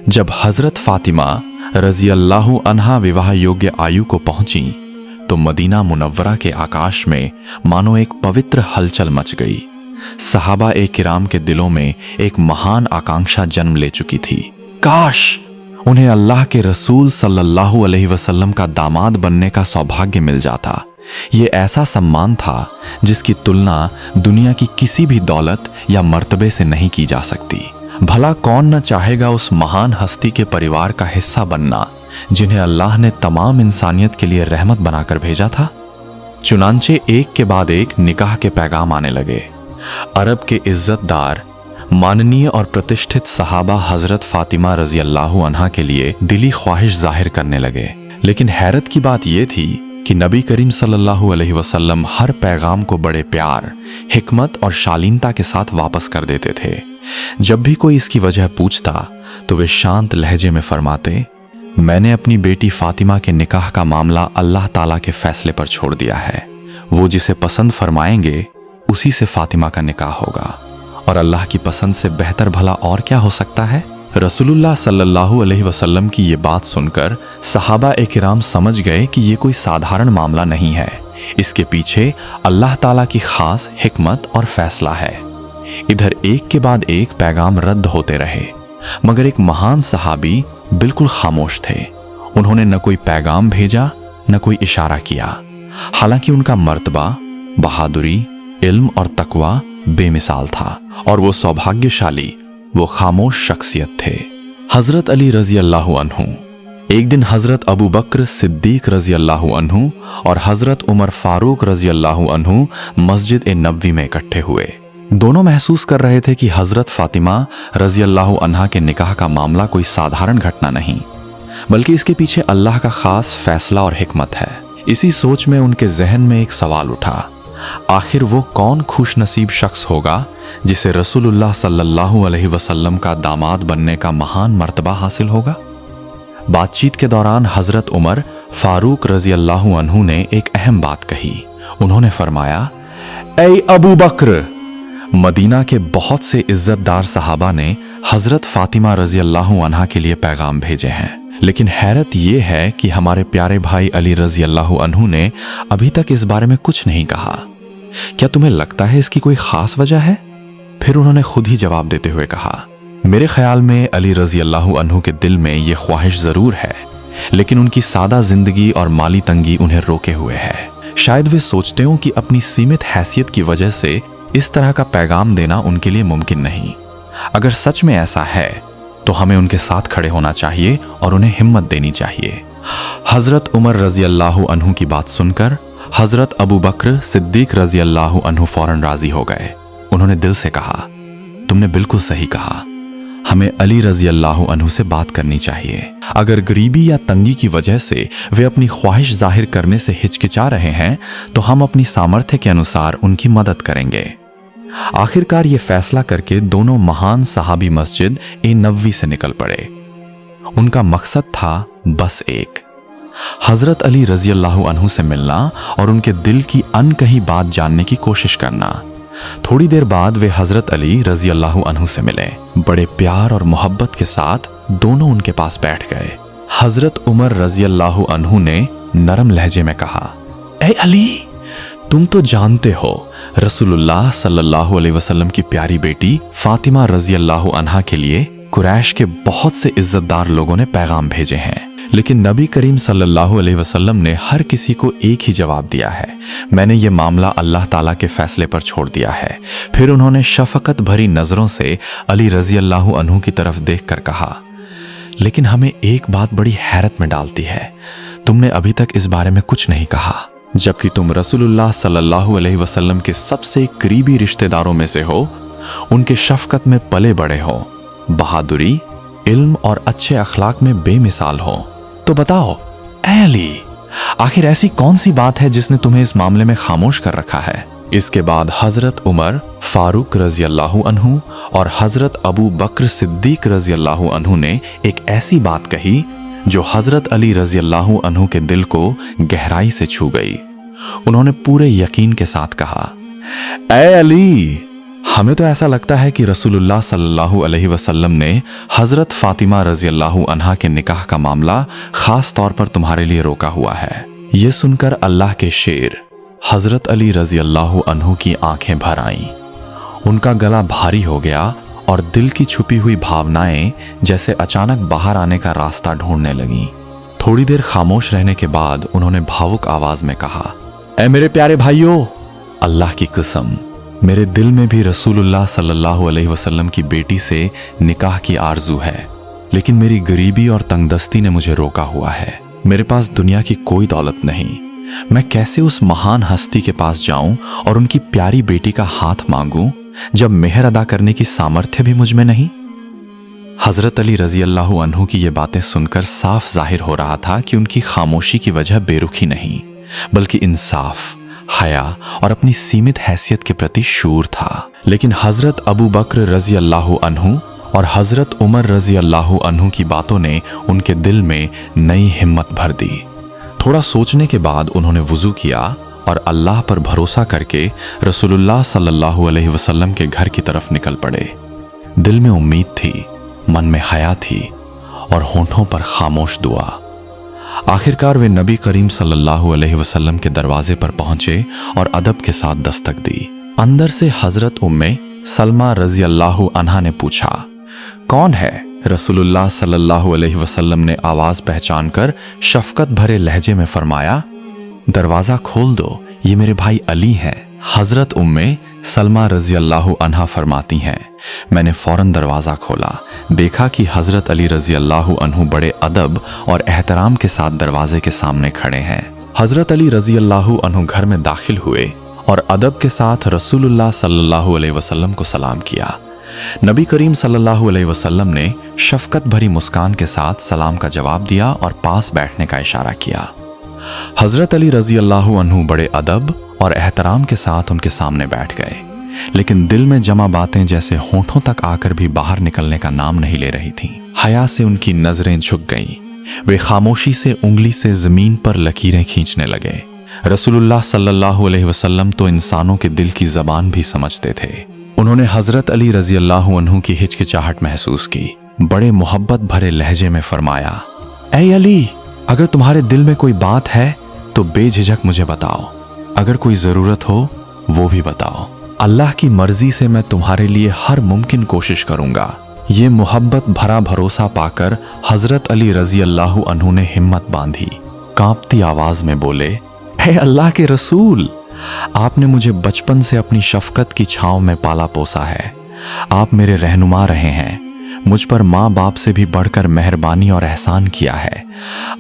जब हजरत फातिमा रजी अल्लाह अन्हा विवाह योग्य आयु को पहुंची तो मदीना मुनव्वरा के आकाश में मानो एक पवित्र हलचल मच गई। सहाबा ए किराम के दिलों में एक महान आकांक्षा जन्म ले चुकी थी। काश उन्हें अल्लाह के रसूल सल्लल्लाहु अलैहि वसल्लम का दामाद बनने का सौभाग्य मिल जाता। ये ऐसा सम्मान था जिसकी तुलना दुनिया की किसी भी दौलत या मर्तबे से नहीं की जा सकती। भला कौन न चाहेगा उस महान हस्ती के परिवार का हिस्सा बनना जिन्हें अल्लाह ने तमाम इंसानियत के लिए रहमत बनाकर भेजा था। चुनांचे एक के बाद एक निकाह के पैगाम आने लगे। अरब के इज्जतदार, माननीय और प्रतिष्ठित सहाबा हजरत फातिमा रजी अल्लाह अन्हा के लिए दिली ख्वाहिश जाहिर करने लगे। लेकिन हैरत की बात यह थी कि नबी करीम सल्लल्लाहु अलैहि वसल्लम हर पैगाम को बड़े प्यार, हिकमत और शालीनता के साथ वापस कर देते थे। जब भी कोई इसकी वजह पूछता तो वे शांत लहजे में फरमाते, मैंने अपनी बेटी फातिमा के निकाह का मामला अल्लाह ताला के फैसले पर छोड़ दिया है। वो जिसे पसंद फरमाएंगे उसी से फातिमा का निकाह होगा, और अल्लाह की पसंद से बेहतर भला और क्या हो सकता है। रसूलुल्लाह सल्लल्लाहु अलैहि वसल्लम की ये बात सुनकर सहाबा ए किराम समझ गए कि ये कोई साधारण मामला नहीं है। इसके पीछे अल्लाह ताला की खास हिकमत और फैसला है। इधर एक के बाद एक पैगाम रद्द होते रहे, मगर एक महान सहाबी बिल्कुल खामोश थे। उन्होंने न कोई पैगाम भेजा, न कोई इशारा किया। हालांकि उनका मर्तबा, बहादुरी, इल्म और तकवा बेमिसाल था, और वो सौभाग्यशाली, वो खामोश शख्सियत थे। हजरत अली रजी अल्लाह अन्हु। एक दिन हजरत अबू बकर सिद्दीक रजी अल्लाह अन्हु और हजरत उमर फारूक रजी अल्लाह अन्हु मस्जिद ए नबवी में इकट्ठे हुए। दोनों महसूस कर रहे थे कि हजरत फातिमा रजी अल्लाह अन्हा के निकाह का मामला कोई साधारण घटना नहीं, बल्कि इसके पीछे अल्लाह का खास फैसला और हिकमत है। इसी सोच में उनके जहन में एक सवाल उठा, आखिर वो कौन खुशनसीब शख्स होगा जिसे रसूलुल्लाह सल्लल्लाहु अलैहि वसल्लम का दामाद बनने का महान मर्तबा हासिल होगा। बातचीत के दौरान हजरत उमर फारूक रजी अल्लाह अन्हु ने एक अहम बात कही। उन्होंने फरमाया, ऐ अबू बकर, मदीना के बहुत से इज्जतदार सहाबा ने हजरत फातिमा रजी अल्लाह अन्हा के लिए पैगाम भेजे हैं, लेकिन हैरत यह है कि हमारे प्यारे भाई अली रजी अल्लाह अन्हु ने अभी तक इस बारे में कुछ नहीं कहा। क्या तुम्हें लगता है इसकी कोई खास वजह है? फिर उन्होंने खुद ही जवाब देते हुए कहा, मेरे ख्याल में अली रजी अल्लाह अन्हु के दिल में यह ख्वाहिश जरूर है, लेकिन उनकी सादा जिंदगी और माली तंगी उन्हें रोके हुए है। शायद वे सोचते हो कि अपनी सीमित हैसियत की वजह से इस तरह का पैगाम देना उनके लिए मुमकिन नहीं। अगर सच में ऐसा है तो हमें उनके साथ खड़े होना चाहिए और उन्हें हिम्मत देनी चाहिए। हजरत उमर रजी अल्लाह अन्हु की बात सुनकर हजरत अबू बकर सिद्दीक रजी अल्लाह अन्हु फौरन राजी हो गए। उन्होंने दिल से कहा, तुमने बिल्कुल सही कहा, हमें अली रजी अल्लाह अन्हु से बात करनी चाहिए। अगर गरीबी या तंगी की वजह से वे अपनी ख्वाहिश जाहिर करने से हिचकिचा रहे हैं तो हम अपनी सामर्थ्य के अनुसार उनकी मदद करेंगे। आखिरकार ये फैसला करके दोनों महान सहाबी मस्जिद ए नबवी से निकल पड़े। उनका मकसद था बस एक, हजरत अली रजी अल्लाह अन्हु से मिलना और उनके दिल की अनकही बात जानने की कोशिश करना। थोड़ी देर बाद वे हजरत अली रजी अल्लाह अन्हु से मिले। बड़े प्यार और मोहब्बत के साथ दोनों उनके पास बैठ गए। हजरत उमर रजी अल्लाह अन्हु ने नरम लहजे में कहा, ऐ अली, तुम तो जानते हो रसूलुल्लाह सल्लल्लाहु अलैहि वसल्लम की प्यारी बेटी फातिमा रजी अल्लाह अन्हा के लिए कुरैश के बहुत से इज्जतदार लोगों ने पैगाम भेजे हैं, लेकिन नबी करीम सल्लल्लाहु अलैहि वसल्लम ने हर किसी को एक ही जवाब दिया है, मैंने ये मामला अल्लाह ताला के फैसले पर छोड़ दिया है। फिर उन्होंने शफकत भरी नजरों से अली रजी अल्लाह अन्हु की तरफ देखकर कहा, लेकिन हमें एक बात बड़ी हैरत में डालती है, तुमने अभी तक इस बारे में कुछ नहीं कहा, जबकि तुम रसूलुल्लाह सल्लल्लाहु अलैहि वसल्लम के सबसे करीबी रिश्तेदारों में से हो, उनके शफकत में पले बड़े हो, बहादुरी, इल्म और अच्छे अखलाक में बेमिसाल हो। तो बताओ ऐ अली, आखिर ऐसी कौन सी बात है जिसने तुम्हें इस मामले में खामोश कर रखा है? इसके बाद हजरत उमर फारूक रजी अल्लाह अन्हु और हजरत अबू बकर सिद्दीक रजी अल्लाह अन्हु ने एक ऐसी बात कही जो हजरत अली रजी अल्लाह अन्हु के दिल को गहराई से छू गई। उन्होंने पूरे यकीन के साथ कहा, ऐ अली, हमें तो ऐसा लगता है कि रसूलुल्लाह सल्लल्लाहु अलैहि वसल्लम ने हजरत फातिमा रजी अल्लाह अन्हा के निकाह का मामला खास तौर पर तुम्हारे लिए रोका हुआ है। ये सुनकर अल्लाह के शेर हजरत अली रजी अल्लाह अन्हु की आंखें भर आईं। उनका गला भारी हो गया और दिल की छुपी हुई भावनाएं जैसे अचानक बाहर आने का रास्ता ढूंढने लगीं। थोड़ी देर खामोश रहने के बाद उन्होंने भावुक आवाज में कहा, ऐ मेरे प्यारे भाइयों, अल्लाह की कसम, मेरे दिल में भी रसूलुल्लाह सल्लल्लाहु अलैहि वसल्लम की बेटी से निकाह की आरजू है, लेकिन मेरी गरीबी और तंगदस्ती ने मुझे रोका हुआ है। मेरे पास दुनिया की कोई दौलत नहीं। मैं कैसे उस महान हस्ती के पास जाऊं और उनकी प्यारी बेटी का हाथ मांगूं जब मेहर अदा करने की सामर्थ्य भी मुझ में नहीं। हजरत अली रजी अल्लाह अन्हु की ये बातें सुनकर साफ जाहिर हो रहा था कि उनकी खामोशी की वजह बेरुखी नहीं, बल्कि इंसाफ, हया और अपनी सीमित हैसियत के प्रति शूर था। लेकिन हजरत अबू बकर रजी अल्लाह अन्हु और हजरत उमर रजी अल्लाह अन्हु की बातों ने उनके दिल में नई हिम्मत भर दी। थोड़ा सोचने के बाद उन्होंने वुजू किया और अल्लाह पर भरोसा करके रसूलुल्लाह सल्लल्लाहु अलैहि वसल्लम के घर की तरफ निकल पड़े। दिल में उम्मीद थी, मन में हया थी और होंठों पर खामोश दुआ। आखिरकार वे नबी करीम सल्लल्लाहु अलैहि वसल्लम के दरवाजे पर पहुंचे और अदब के साथ दस्तक दी। अंदर से हजरत उम्मे सलमा रजी अल्लाह अन्हा ने पूछा, कौन है? रसूलुल्लाह सल्लल्लाहु अलैहि वसल्लम ने आवाज पहचान कर शफकत भरे लहजे में फरमाया, दरवाजा खोल दो, ये मेरे भाई अली हैं। हजरत उम्मे सलमा रजी अल्लाह अन्हा फरमाती हैं, मैंने फौरन दरवाजा खोला, देखा कि हजरत अली रजी अल्लाह अन्हु बड़े अदब और एहतराम के साथ दरवाजे के सामने खड़े हैं। हजरत अली रजी अल्लाह अन्हु घर में दाखिल हुए और अदब के साथ रसूलुल्लाह सल्लल्लाहु अलैहि वसल्लम को सलाम किया। नबी करीम सल्लल्लाहु अलैहि वसल्लम ने शफकत भरी मुस्कान के साथ सलाम का जवाब दिया और पास बैठने का इशारा किया। हजरत अली रजी अल्लाह अन्हु बड़े अदब और एहतराम के साथ उनके सामने बैठ गए, लेकिन दिल में जमा बातें जैसे होंठों तक आकर भी बाहर निकलने का नाम नहीं ले रही थीं। हया से उनकी नजरें झुक गईं। वे खामोशी से उंगली से जमीन पर लकीरें खींचने लगे। रसूलुल्लाह सल्लल्लाहु अलैहि वसल्लम तो इंसानों के दिल की जबान भी समझते थे। उन्होंने हजरत अली रजी अल्लाह अन्हु की हिचकिचाहट महसूस की। बड़े मोहब्बत भरे लहजे में फरमाया, ऐ अली, अगर तुम्हारे दिल में कोई बात है तो बेझिझक मुझे बताओ, अगर कोई जरूरत हो वो भी बताओ। अल्लाह की मर्जी से मैं तुम्हारे लिए हर मुमकिन कोशिश करूंगा। ये मोहब्बत भरा भरोसा पाकर हजरत अली रजी अल्लाह अन्हु ने हिम्मत बांधी। कांपती आवाज में बोले, हे अल्लाह के रसूल, आपने मुझे बचपन से अपनी शफकत की छांव में पाला पोसा है। आप मेरे रहनुमा रहे हैं। मुझ पर माँ बाप से भी बढ़कर मेहरबानी और एहसान किया है।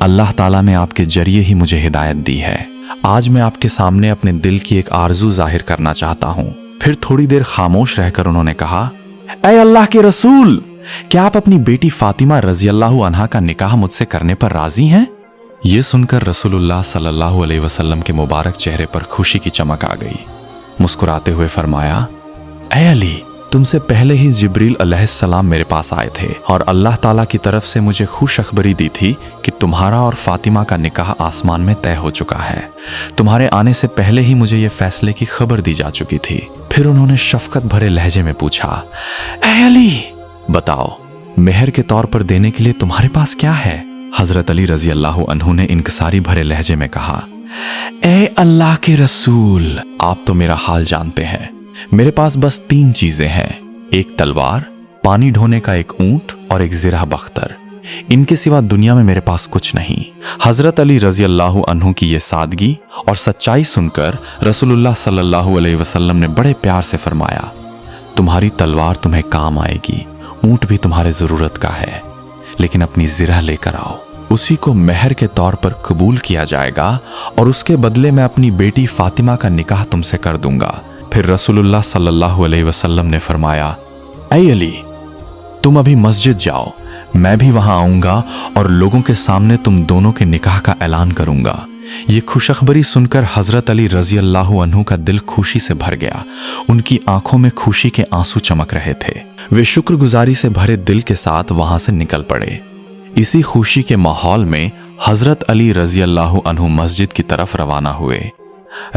अल्लाह ताला ने आपके जरिए ही मुझे हिदायत दी है। आज मैं आपके सामने अपने दिल की एक आरजू जाहिर करना चाहता हूँ। फिर थोड़ी देर खामोश रहकर उन्होंने कहा, ऐ अल्लाह के रसूल, क्या आप अपनी बेटी फातिमा रजी अल्लाह अन्हा का निकाह मुझसे करने पर राजी हैं? ये सुनकर रसूलुल्लाह सल्लल्लाहु अलैहि वसल्लम के मुबारक चेहरे पर खुशी की चमक आ गई। मुस्कुराते हुए फरमाया, ऐ अली, तुमसे पहले ही जिब्रील अलैहिस्सलाम मेरे पास आए थे और अल्लाह ताला की तरफ से मुझे खुशखबरी दी थी कि तुम्हारा और फातिमा का निकाह आसमान में तय हो चुका है। तुम्हारे आने से पहले ही मुझे ये फैसले की खबर दी जा चुकी थी। फिर उन्होंने शफकत भरे लहजे में पूछा, ऐ अली, बताओ, मेहर के तौर पर देने के लिए तुम्हारे पास क्या है? हजरत अली रजी अल्लाह अन्हु ने इनकसारी भरे लहजे में कहा, ए अल्लाह के रसूल, आप तो मेरा हाल जानते हैं। मेरे पास बस 3 चीजें हैं, एक तलवार, पानी ढोने का एक ऊंट और एक ज़िरा बख्तर। इनके सिवा दुनिया में मेरे पास कुछ नहीं। हजरत अली रजी अल्लाह अन्हु की ये सादगी और सच्चाई सुनकर रसूलुल्लाह सल्लल्लाहु अलैहि वसल्लम ने बड़े प्यार से फरमाया, तुम्हारी तलवार तुम्हें काम आएगी, ऊंट भी तुम्हारे जरूरत का है, लेकिन अपनी ज़िरा लेकर आओ। उसी को मेहर के तौर पर कबूल किया जाएगा और उसके बदले मैं अपनी बेटी फातिमा का निकाह तुमसे कर दूंगा। फिर रसूलुल्लाह सल्लल्लाहु अलैहि वसल्लम ने फरमाया, ऐ अली, तुम अभी मस्जिद जाओ, मैं भी वहां आऊंगा और लोगों के सामने तुम दोनों के निकाह का ऐलान करूंगा। ये खुशखबरी सुनकर हजरत अली रजी अल्लाह अन्हु का दिल खुशी से भर गया। उनकी आंखों में खुशी के आंसू चमक रहे थे। वे शुक्रगुजारी से भरे दिल के साथ वहां से निकल पड़े। इसी खुशी के माहौल में हजरत अली रजी अल्लाह अन्हु मस्जिद की तरफ रवाना हुए।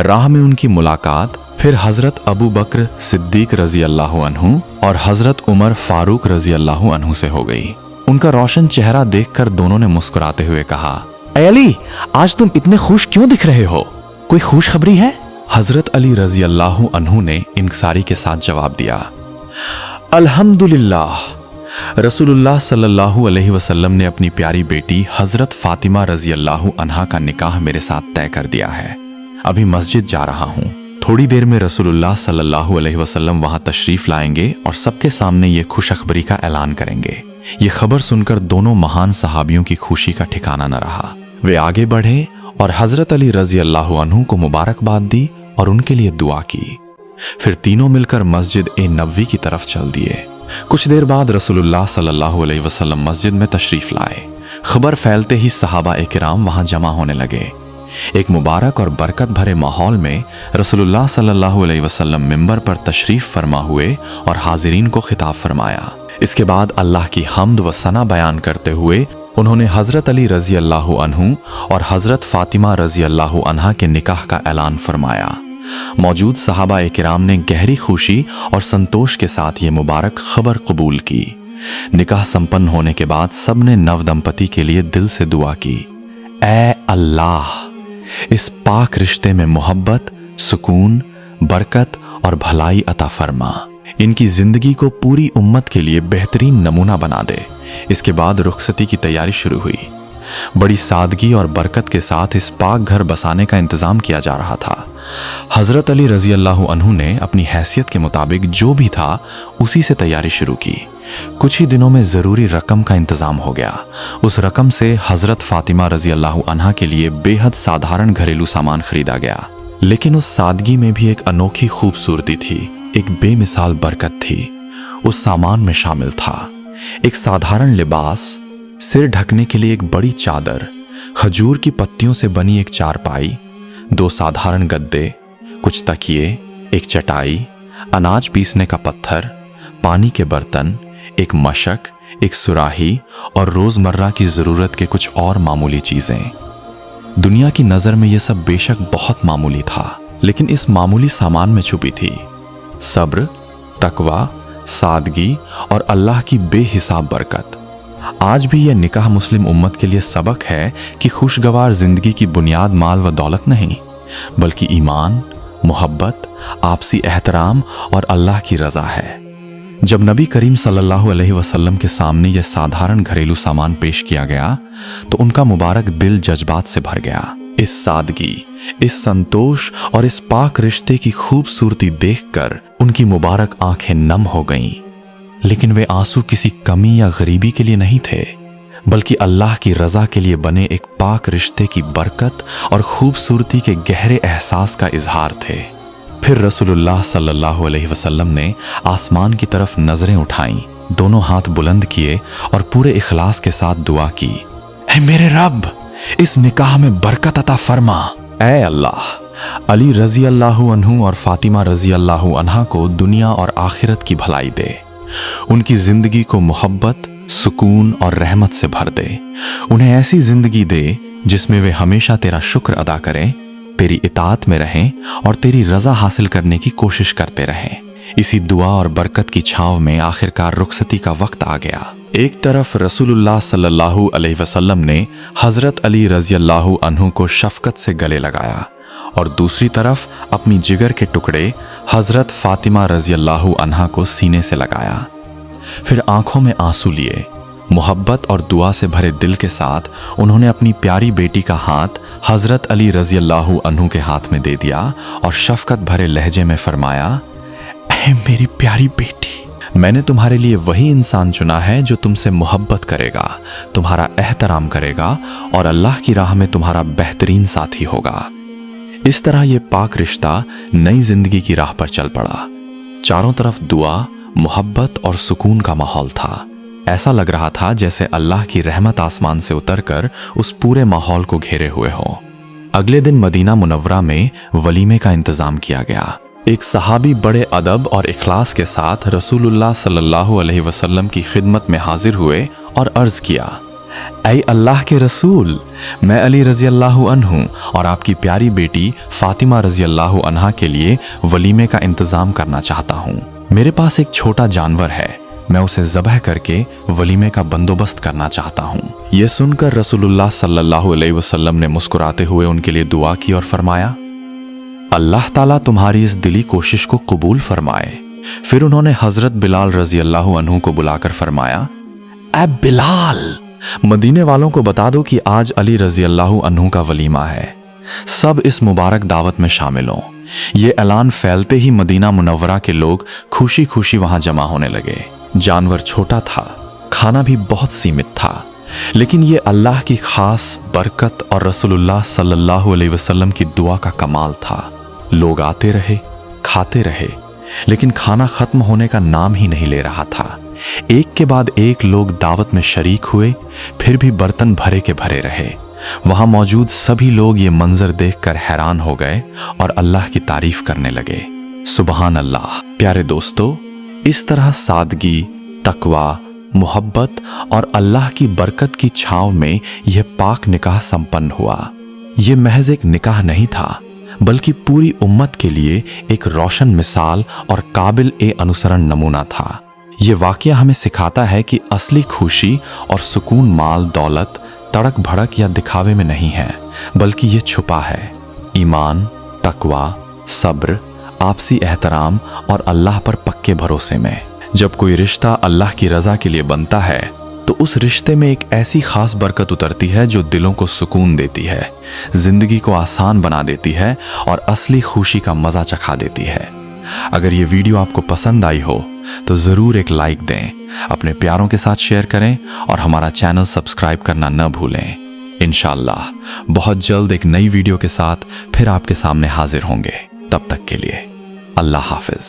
राह में उनकी मुलाकात फिर हजरत अबू बकर सिद्दीक रजी अल्लाह अन्हु और हजरत उमर फारूक रजी अल्लाह अन्हु से हो गई। उनका रोशन चेहरा देखकर दोनों ने मुस्कुराते हुए कहा, ऐ अली, आज तुम इतने खुश क्यों दिख रहे हो? कोई खुशखबरी है? हजरत अली रजी अल्लाह अन्हु ने इंकसारी के साथ जवाब दिया, अल्हम्दुलिल्लाह, रसूलुल्लाह सल्लल्लाहु अलैहि वसल्लम ने अपनी प्यारी बेटी हजरत फातिमा रजी अल्लाह अन्हा का निकाह मेरे साथ तय कर दिया है। अभी मस्जिद जा रहा हूँ। थोड़ी देर में रसूलुल्लाह सल्लल्लाहु अलैहि वसल्लम वहां तशरीफ लाएंगे और सबके सामने ये खुशखबरी का ऐलान करेंगे। ये खबर सुनकर दोनों महान सहाबियों की खुशी का ठिकाना न रहा। वे आगे बढ़े और हजरत अली रजी अल्लाह अन्हु को मुबारकबाद दी और उनके लिए दुआ की। फिर तीनों मिलकर मस्जिद ए नबवी की तरफ चल दिए। कुछ देर बाद रसूलुल्लाह सल्लल्लाहु अलैहि वसल्लम मस्जिद में तशरीफ लाए। खबर फैलते ही सहाबा किराम वहां जमा होने लगे। एक मुबारक और बरकत भरे माहौल में रसूलुल्लाह सल्लल्लाहु अलैहि वसल्लम मिंबर पर तशरीफ फरमा हुए और हाजिरीन को खिताब फरमाया। इसके बाद अल्लाह की हम्द व सना बयान करते हुए उन्होंने हजरत अली रजी अल्लाह अन्हु और हजरत फातिमा रजी अल्लाह अन्हा के निकाह का ऐलान फरमाया। मौजूद सहाबा किराम ने गहरी खुशी और संतोष के साथ ये मुबारक खबर कबूल की। निकाह संपन्न होने के बाद सबने नव दंपति के लिए दिल से दुआ की, ऐ अल्लाह, इस पाक रिश्ते में मोहब्बत, सुकून, बरकत और भलाई अता फरमा। इनकी जिंदगी को पूरी उम्मत के लिए बेहतरीन नमूना बना दे। इसके बाद रुखसती की तैयारी शुरू हुई। बड़ी सादगी और बरकत के साथ इस पाक घर बसाने का इंतजाम किया जा रहा था। हजरत अली रजी अल्लाह अन्हु ने अपनी हैसियत के मुताबिक जो भी था उसी से तैयारी शुरू की। कुछ ही दिनों में जरूरी रकम का इंतजाम हो गया। उस रकम से हजरत फातिमा रजी अल्लाह अन्हा के लिए बेहद साधारण घरेलू सामान खरीदा गया, लेकिन उस सादगी में भी एक अनोखी खूबसूरती थी, एक बेमिसाल बरकत थी। उस सामान में शामिल था एक साधारण लिबास, सिर ढकने के लिए एक बड़ी चादर, खजूर की पत्तियों से बनी एक चारपाई, 2 साधारण गद्दे, कुछ तकिए, एक चटाई, अनाज पीसने का पत्थर, पानी के बर्तन, एक मशक, एक सुराही और रोजमर्रा की जरूरत के कुछ और मामूली चीजें। दुनिया की नजर में यह सब बेशक बहुत मामूली था, लेकिन इस मामूली सामान में छुपी थी सब्र, तकवा, सादगी और अल्लाह की बेहिसाब बरकत। आज भी यह निकाह मुस्लिम उम्मत के लिए सबक है कि खुशगवार जिंदगी की बुनियाद माल व दौलत नहीं, बल्कि ईमान, मोहब्बत, आपसी एहतराम और अल्लाह की रजा है। जब नबी करीम सल्लल्लाहु अलैहि वसल्लम के सामने यह साधारण घरेलू सामान पेश किया गया तो उनका मुबारक दिल जज्बात से भर गया। इस सादगी, इस संतोष और इस पाक रिश्ते की खूबसूरती देखकर उनकी मुबारक आंखें नम हो गईं। लेकिन वे आंसू किसी कमी या गरीबी के लिए नहीं थे, बल्कि अल्लाह की रजा के लिए बने एक पाक रिश्ते की बरकत और खूबसूरती के गहरे एहसास का इजहार थे। फिर रसूलुल्लाह सल्लल्लाहु अलैहि वसल्लम ने आसमान की तरफ नजरें उठाईं, दोनों हाथ बुलंद किए और पूरे इखलास के साथ दुआ की, ऐ मेरे रब, इस निकाह में बरकत अता फरमा। ऐ अल्लाह, अली रजी अल्लाह अन्हु और फातिमा रजी अल्लाह अन्हा को दुनिया और आखिरत की भलाई दे। उनकी जिंदगी को मोहब्बत, सुकून और रहमत से भर दे। उन्हें ऐसी जिंदगी दे जिसमें वे हमेशा तेरा शुक्र अदा करें, तेरी इताअत में रहें और तेरी रजा हासिल करने की कोशिश करते रहें। इसी दुआ और बरकत की छांव में आखिरकार रुखसती का वक्त आ गया। एक तरफ रसूलुल्लाह सल्लल्लाहु अलैहि वसल्लम ने हजरत अली रजी अल्लाह अन्हु को शफकत से गले लगाया और दूसरी तरफ अपनी जिगर के टुकड़े हजरत फातिमा रजी अल्लाह अन्हा को सीने से लगाया। फिर आंखों में आंसू लिए, मोहब्बत और दुआ से भरे दिल के साथ उन्होंने अपनी प्यारी बेटी का हाथ हजरत अली रजी अल्लाह अन्हु के हाथ में दे दिया और शफकत भरे लहजे में फरमाया, ऐ मेरी प्यारी बेटी, मैंने तुम्हारे लिए वही इंसान चुना है जो तुमसे मोहब्बत करेगा, तुम्हारा एहतराम करेगा और अल्लाह की राह में तुम्हारा बेहतरीन साथी होगा। इस तरह ये पाक रिश्ता नई जिंदगी की राह पर चल पड़ा। चारों तरफ दुआ, मोहब्बत और सुकून का माहौल था। ऐसा लग रहा था जैसे अल्लाह की रहमत आसमान से उतरकर उस पूरे माहौल को घेरे हुए हो। अगले दिन मदीना मुनव्वरा में वलीमे का इंतजाम किया गया। एक सहाबी बड़े अदब और इखलास के साथ रसूलुल्लाह सल्लल्लाहु अलैहि वसल्लम की खिदमत में हाजिर हुए और अर्ज किया, ऐ अल्लाह के रसूल, मैं अली रजी अल्लाह अन्हु और आपकी प्यारी बेटी फातिमा रजी अल्लाह अन्हा के लिए वलीमे का इंतजाम करना चाहता हूँ। मेरे पास एक छोटा जानवर है, मैं उसे ज़बह करके वलीमे का बंदोबस्त करना चाहता हूँ। ये सुनकर रसूलुल्लाह सल्लल्लाहु अलैहि वसल्लम ने मुस्कुराते हुए उनके लिए दुआ की और फरमाया, अल्लाह ताला तुम्हारी इस दिली कोशिश को कबूल फरमाए। फिर उन्होंने हजरत बिलाल रजी अल्लाह अन्हु को बुलाकर फरमाया, ऐ बिलाल, मदीने वालों को बता दो कि आज अली रजी अल्लाह अन्हु का वलीमा है, सब इस मुबारक दावत में शामिल हों। ये ऐलान फैलते ही मदीना मुनव्वरा के लोग खुशी खुशी वहां जमा होने लगे। जानवर छोटा था, खाना भी बहुत सीमित था, लेकिन ये अल्लाह की खास बरकत और रसूलुल्लाह सल्लल्लाहु अलैहि वसल्लम की दुआ का कमाल था। लोग आते रहे, खाते रहे, लेकिन खाना खत्म होने का नाम ही नहीं ले रहा था। एक के बाद एक लोग दावत में शरीक हुए, फिर भी बर्तन भरे के भरे रहे। वहां मौजूद सभी लोग ये मंजर देखकर हैरान हो गए और अल्लाह की तारीफ करने लगे। सुबहान अल्लाह। प्यारे दोस्तों, इस तरह सादगी, तकवा, मोहब्बत और अल्लाह की बरकत की छांव में यह पाक निकाह संपन्न हुआ। यह महज एक निकाह नहीं था, बल्कि पूरी उम्मत के लिए एक रोशन मिसाल और काबिल ए अनुसरण नमूना था। यह वाकया हमें सिखाता है कि असली खुशी और सुकून माल दौलत, तड़क भड़क या दिखावे में नहीं है, बल्कि ये छुपा है ईमान, तकवा, सब्र, आपसी एहतराम और अल्लाह पर पक्के भरोसे में। जब कोई रिश्ता अल्लाह की रजा के लिए बनता है तो उस रिश्ते में एक ऐसी खास बरकत उतरती है जो दिलों को सुकून देती है, जिंदगी को आसान बना देती है और असली खुशी का मजा चखा देती है। अगर ये वीडियो आपको पसंद आई हो तो जरूर एक लाइक दें, अपने प्यारों के साथ शेयर करें और हमारा चैनल सब्सक्राइब करना न भूलें। इंशाअल्लाह बहुत जल्द एक नई वीडियो के साथ फिर आपके सामने हाजिर होंगे। तब तक के लिए अल्लाह हाफिज।